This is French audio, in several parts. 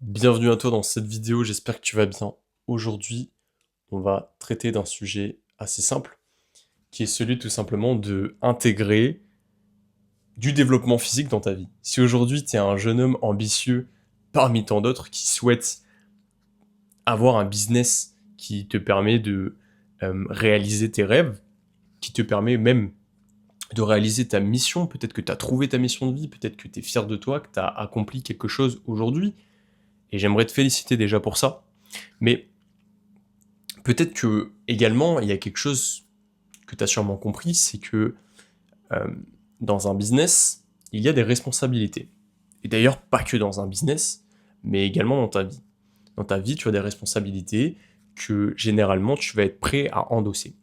Bienvenue à toi dans cette vidéo, j'espère que tu vas bien. Aujourd'hui, on va traiter d'un sujet assez simple, qui est celui tout simplement de intégrer du développement physique dans ta vie. Si aujourd'hui tu es un jeune homme ambitieux parmi tant d'autres qui souhaite avoir un business qui te permet de réaliser tes rêves, qui te permet même de réaliser ta mission, peut-être que tu as trouvé ta mission de vie, peut-être que tu es fier de toi, que tu as accompli quelque chose aujourd'hui, et j'aimerais te féliciter déjà pour ça. Mais peut-être que également, il y a quelque chose que tu as sûrement compris, c'est que euh, dans un business, il y a des responsabilités. Et d'ailleurs, pas que dans un business, mais également dans ta vie. Dans ta vie, tu as des responsabilités que généralement tu vas être prêt à endosser.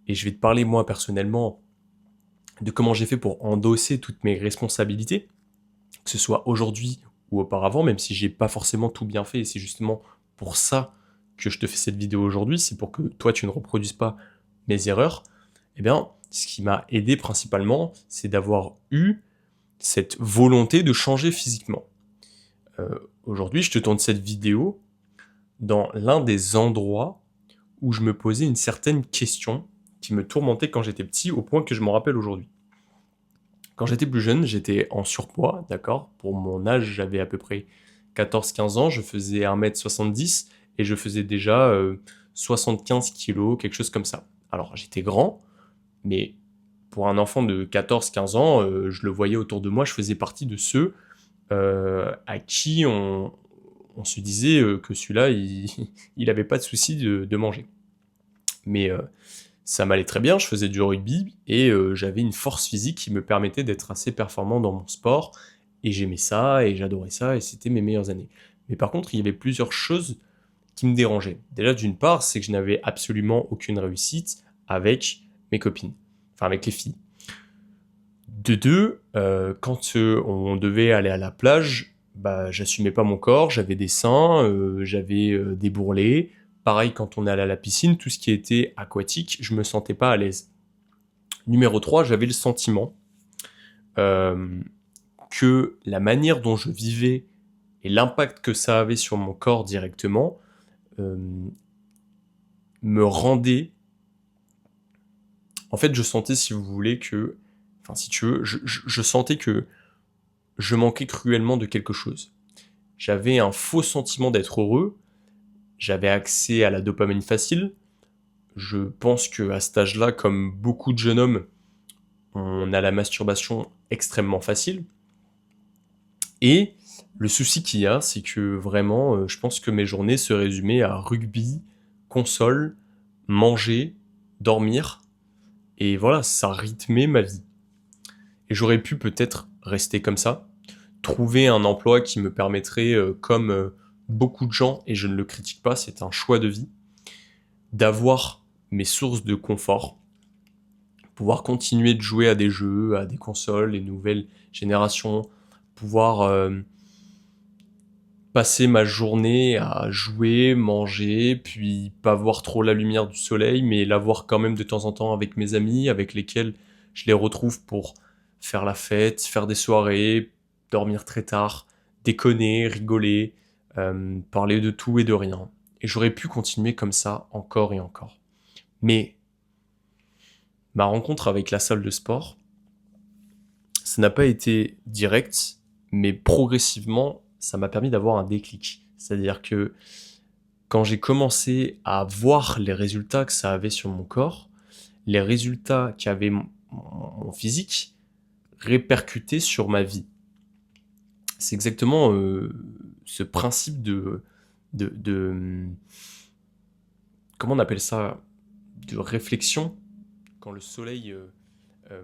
Et je vais te parler moi personnellement de comment j'ai fait pour endosser toutes mes responsabilités, que ce soit aujourd'hui ou auparavant, même si j'ai pas forcément tout bien fait, et c'est justement pour ça que je te fais cette vidéo aujourd'hui, c'est pour que toi tu ne reproduises pas mes erreurs. Eh bien, ce qui m'a aidé principalement, c'est d'avoir eu cette volonté de changer physiquement. Euh, Aujourd'hui, je te tourne cette vidéo dans l'un des endroits où je me posais une certaine question qui me tourmentait quand j'étais petit, au point que je m'en rappelle aujourd'hui. Quand j'étais plus jeune, j'étais en surpoids, d'accord? Pour mon âge, j'avais à peu près 14-15 ans, je faisais 1,70 m et je faisais déjà 75 kilos, quelque chose comme ça. Alors, j'étais grand, mais pour un enfant de 14-15 ans, je le voyais autour de moi, je faisais partie de ceux à qui on se disait que celui-là, il avait pas de souci de manger. Mais ça m'allait très bien, je faisais du rugby et j'avais une force physique qui me permettait d'être assez performant dans mon sport et j'aimais ça et j'adorais ça et c'était mes meilleures années. Mais par contre, il y avait plusieurs choses qui me dérangeaient. Déjà, d'une part, c'est que je n'avais absolument aucune réussite avec mes copines, enfin avec les filles. De deux, quand on devait aller à la plage, bah, j'assumais pas mon corps, j'avais des seins, j'avais des bourrelets. Pareil, quand on allait à la piscine, tout ce qui était aquatique, je me sentais pas à l'aise. Numéro 3, j'avais le sentiment euh, que la manière dont je vivais et l'impact que ça avait sur mon corps directement euh, me rendait... En fait, je sentais, si vous voulez, que... Enfin, si tu veux, je sentais que je manquais cruellement de quelque chose. J'avais un faux sentiment d'être heureux, j'avais accès à la dopamine facile. Je pense que à cet âge-là, comme beaucoup de jeunes hommes, on a la masturbation extrêmement facile. Et le souci qu'il y a, c'est que vraiment, je pense que mes journées se résumaient à rugby, console, manger, dormir. Et voilà, ça rythmait ma vie. Et j'aurais pu peut-être rester comme ça, trouver un emploi qui me permettrait, comme beaucoup de gens, et je ne le critique pas, c'est un choix de vie, d'avoir mes sources de confort, pouvoir continuer de jouer à des jeux, à des consoles, les nouvelles générations, pouvoir passer ma journée à jouer, manger, puis pas voir trop la lumière du soleil, mais la voir quand même de temps en temps avec mes amis, avec lesquels je les retrouve pour faire la fête, faire des soirées, dormir très tard, déconner, rigoler, parler de tout et de rien. Et j'aurais pu continuer comme ça encore et encore. Mais ma rencontre avec la salle de sport, ça n'a pas été direct, mais progressivement, ça m'a permis d'avoir un déclic. C'est-à-dire que quand j'ai commencé à voir les résultats que ça avait sur mon corps, les résultats qu'avait mon physique répercutaient sur ma vie. C'est exactement ce principe de comment on appelle ça, de réflexion, quand le soleil euh,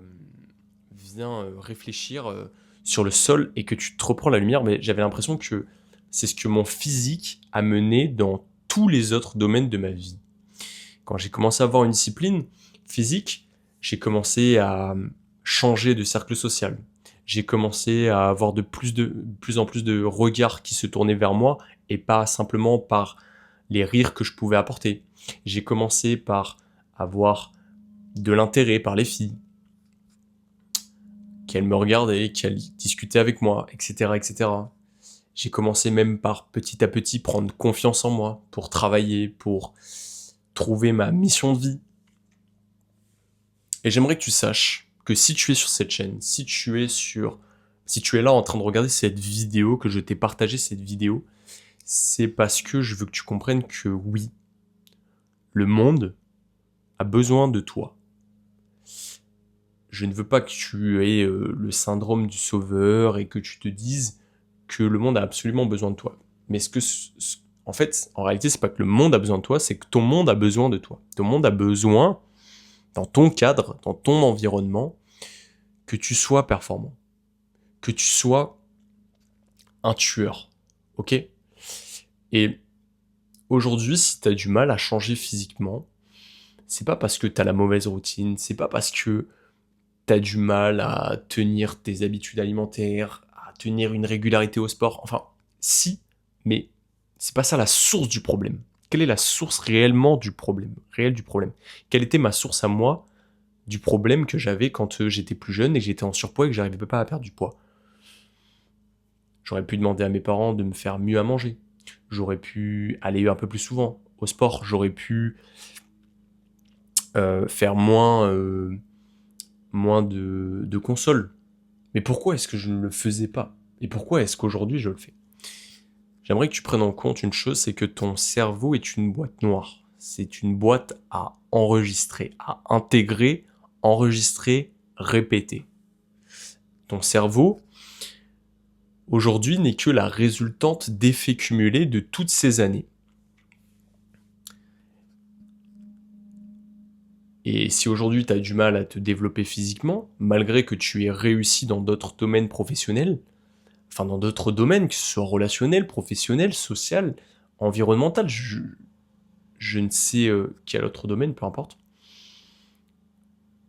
vient réfléchir sur le sol et que tu te reprends la lumière, mais j'avais l'impression que c'est ce que mon physique a mené dans tous les autres domaines de ma vie. Quand j'ai commencé à avoir une discipline physique, j'ai commencé à changer de cercle social. J'ai commencé à avoir de plus en plus de regards qui se tournaient vers moi et pas simplement par les rires que je pouvais apporter. J'ai commencé par avoir de l'intérêt par les filles, qu'elles me regardaient, qu'elles discutaient avec moi, etc., etc. J'ai commencé même par petit à petit prendre confiance en moi, pour travailler, pour trouver ma mission de vie. Et j'aimerais que tu saches que si tu es sur cette chaîne, si tu es là en train de regarder cette vidéo, que je t'ai partagé cette vidéo, c'est parce que je veux que tu comprennes que oui, le monde a besoin de toi. Je ne veux pas que tu aies le syndrome du sauveur et que tu te dises que le monde a absolument besoin de toi. Mais en fait, en réalité, c'est pas que le monde a besoin de toi, c'est que ton monde a besoin de toi. Ton monde a besoin, dans ton cadre, dans ton environnement, que tu sois performant, que tu sois un tueur. Ok ? Et aujourd'hui, si tu as du mal à changer physiquement, c'est pas parce que tu as la mauvaise routine, c'est pas parce que tu as du mal à tenir tes habitudes alimentaires, à tenir une régularité au sport. Enfin, si, mais c'est pas ça la source du problème. Quelle est la source réellement du problème, réel du problème ? Quelle était ma source à moi du problème que j'avais quand j'étais plus jeune et que j'étais en surpoids et que j'arrivais pas à perdre du poids ? J'aurais pu demander à mes parents de me faire mieux à manger. J'aurais pu aller un peu plus souvent au sport. J'aurais pu faire moins de consoles. Mais pourquoi est-ce que je ne le faisais pas ? Et pourquoi est-ce qu'aujourd'hui je le fais ? J'aimerais que tu prennes en compte une chose, c'est que ton cerveau est une boîte noire. C'est une boîte à enregistrer, à intégrer, enregistrer, répéter. Ton cerveau, aujourd'hui, n'est que la résultante d'effets cumulés de toutes ces années. Et si aujourd'hui tu as du mal à te développer physiquement, malgré que tu aies réussi dans d'autres domaines professionnels, enfin dans d'autres domaines, que ce soit relationnel, professionnel, social, environnemental, je ne sais quel autre domaine, peu importe,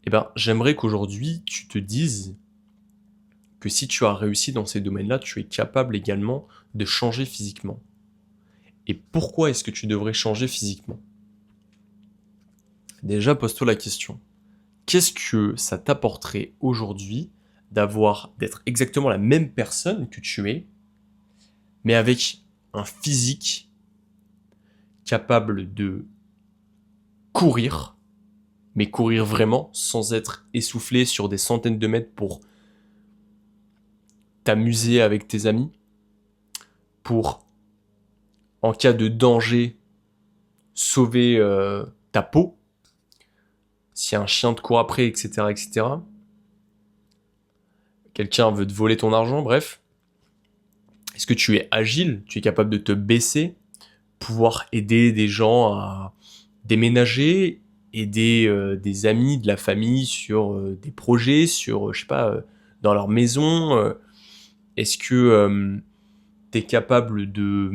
eh ben, j'aimerais qu'aujourd'hui tu te dises que si tu as réussi dans ces domaines-là, tu es capable également de changer physiquement. Et pourquoi est-ce que tu devrais changer physiquement ? Déjà, pose-toi la question. Qu'est-ce que ça t'apporterait aujourd'hui d'être exactement la même personne que tu es, mais avec un physique capable de courir, mais courir vraiment sans être essoufflé sur des centaines de mètres pour t'amuser avec tes amis, pour, en cas de danger, sauver ta peau, si un chien te court après, etc., etc. Quelqu'un veut te voler ton argent, bref. Est-ce que tu es agile ? Tu es capable de te baisser, pouvoir aider des gens à déménager, aider des amis, de la famille sur des projets, sur, je sais pas, dans leur maison. Est-ce que tu es capable de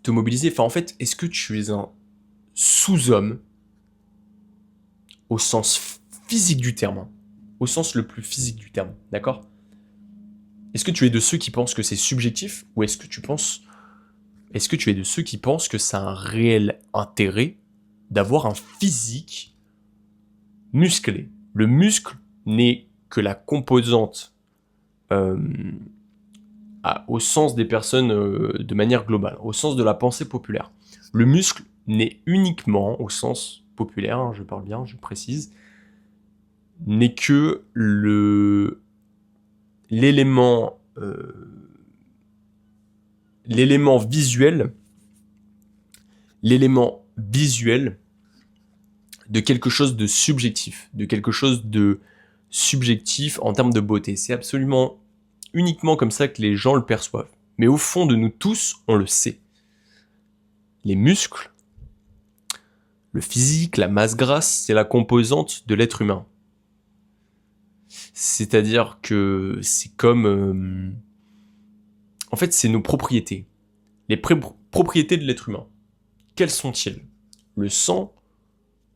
te mobiliser ? Enfin, en fait, est-ce que tu es un sous-homme au sens physique du terme, hein, au sens le plus physique du terme, d'accord ? Est-ce que tu es de ceux qui pensent que c'est subjectif ou est-ce que tu es de ceux qui pensent que ça a un réel intérêt d'avoir un physique musclé ? Le muscle n'est que la composante au sens des personnes de manière globale, au sens de la pensée populaire. Le muscle n'est uniquement, au sens populaire, hein, je parle bien, je précise, n'est que l'élément visuel de quelque chose de subjectif, en termes de beauté. C'est absolument uniquement comme ça que les gens le perçoivent. Mais au fond de nous tous, on le sait. Les muscles, le physique, la masse grasse, c'est la composante de l'être humain. C'est-à-dire que c'est comme... en fait, c'est nos propriétés. Les propriétés de l'être humain. Quels sont-ils ? Le sang,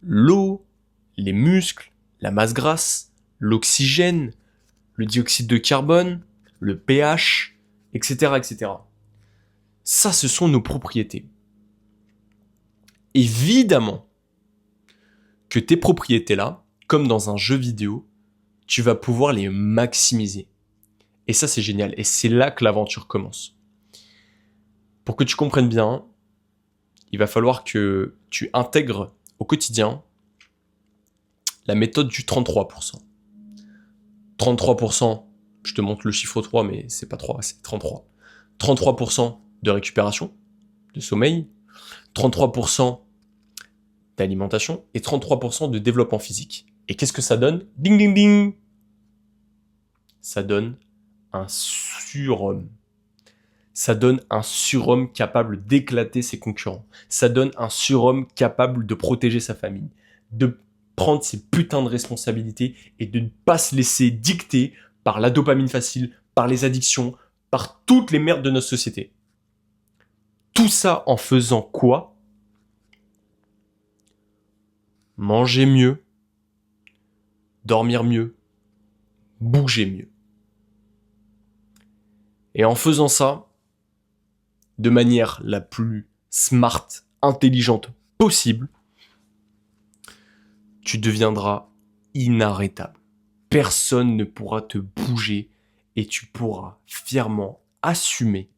l'eau, les muscles, la masse grasse, l'oxygène, le dioxyde de carbone, le pH, etc., etc. Ça, ce sont nos propriétés. Évidemment que tes propriétés-là, comme dans un jeu vidéo, tu vas pouvoir les maximiser. Et ça, c'est génial. Et c'est là que l'aventure commence. Pour que tu comprennes bien, il va falloir que tu intègres au quotidien la méthode du 33%. 33%, je te montre le chiffre 3, mais c'est pas 3, c'est 33. 33% de récupération, de sommeil, 33% d'alimentation et 33% de développement physique. Et qu'est-ce que ça donne? Ding ding ding! Ça donne un surhomme. Ça donne un surhomme capable d'éclater ses concurrents. Ça donne un surhomme capable de protéger sa famille, de prendre ses putains de responsabilités et de ne pas se laisser dicter par la dopamine facile, par les addictions, par toutes les merdes de notre société. Tout ça en faisant quoi? Manger mieux, dormir mieux, bouger mieux. Et en faisant ça, de manière la plus smart, intelligente possible, tu deviendras inarrêtable. Personne ne pourra te bouger et tu pourras fièrement assumer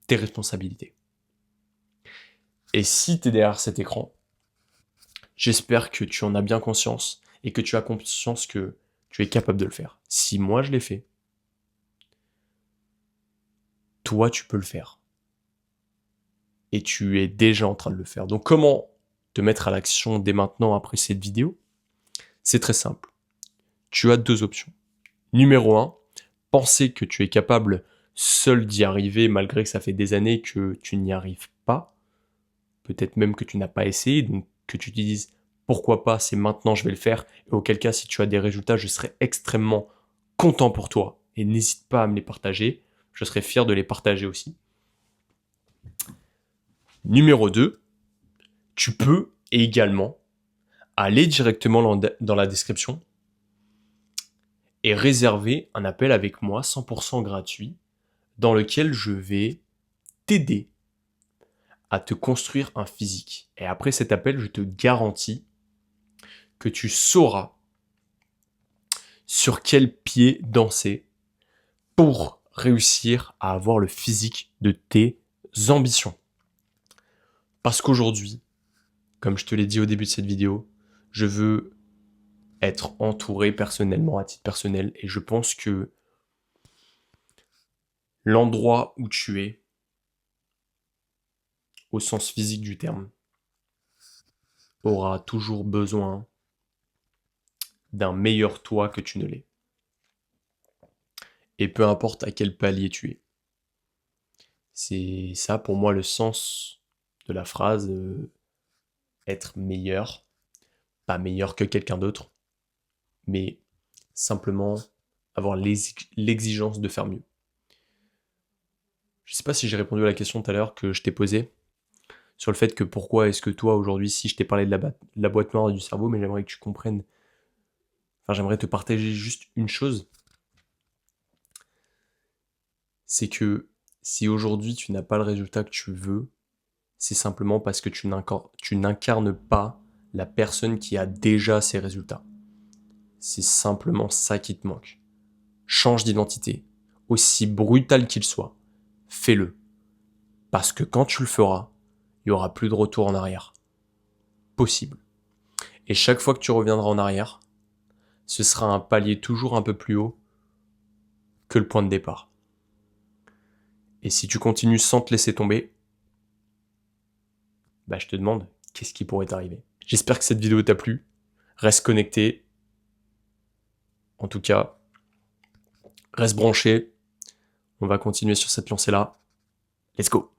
tes responsabilités. Et si tu es derrière cet écran, j'espère que tu en as bien conscience et que tu as conscience que tu es capable de le faire. Si moi je l'ai fait, toi tu peux le faire. Et tu es déjà en train de le faire. Donc comment te mettre à l'action dès maintenant après cette vidéo? C'est très simple. Tu as deux options. Numéro 1, penser que tu es capable seul d'y arriver malgré que ça fait des années que tu n'y arrives pas. Peut-être même que tu n'as pas essayé, donc que tu te dises pourquoi pas, c'est maintenant je vais le faire. Et auquel cas, si tu as des résultats, je serai extrêmement content pour toi. Et n'hésite pas à me les partager. Je serai fier de les partager aussi. Numéro 2, tu peux également aller directement dans la description et réserver un appel avec moi 100% gratuit dans lequel je vais t'aider à te construire un physique. Et après cet appel, je te garantis que tu sauras sur quel pied danser pour réussir à avoir le physique de tes ambitions. Parce qu'aujourd'hui, comme je te l'ai dit au début de cette vidéo, je veux être entouré personnellement, à titre personnel, et je pense que l'endroit où tu es, au sens physique du terme, aura toujours besoin d'un meilleur toi que tu ne l'es. Et peu importe à quel palier tu es. C'est ça pour moi le sens de la phrase être meilleur, pas meilleur que quelqu'un d'autre, mais simplement avoir l'exigence de faire mieux. Je sais pas si j'ai répondu à la question tout à l'heure que je t'ai posée sur le fait que pourquoi est-ce que toi aujourd'hui, si je t'ai parlé de la boîte noire et du cerveau, mais j'aimerais que tu comprennes, enfin j'aimerais te partager juste une chose, c'est que si aujourd'hui tu n'as pas le résultat que tu veux, c'est simplement parce que tu n'incarnes pas la personne qui a déjà ses résultats. C'est simplement ça qui te manque. Change d'identité, aussi brutal qu'il soit. Fais-le. Parce que quand tu le feras, il n'y aura plus de retour en arrière. Possible. Et chaque fois que tu reviendras en arrière, ce sera un palier toujours un peu plus haut que le point de départ. Et si tu continues sans te laisser tomber, bah je te demande, qu'est-ce qui pourrait t'arriver? J'espère que cette vidéo t'a plu. Reste connecté. En tout cas, reste branché. On va continuer sur cette lancée-là. Let's go!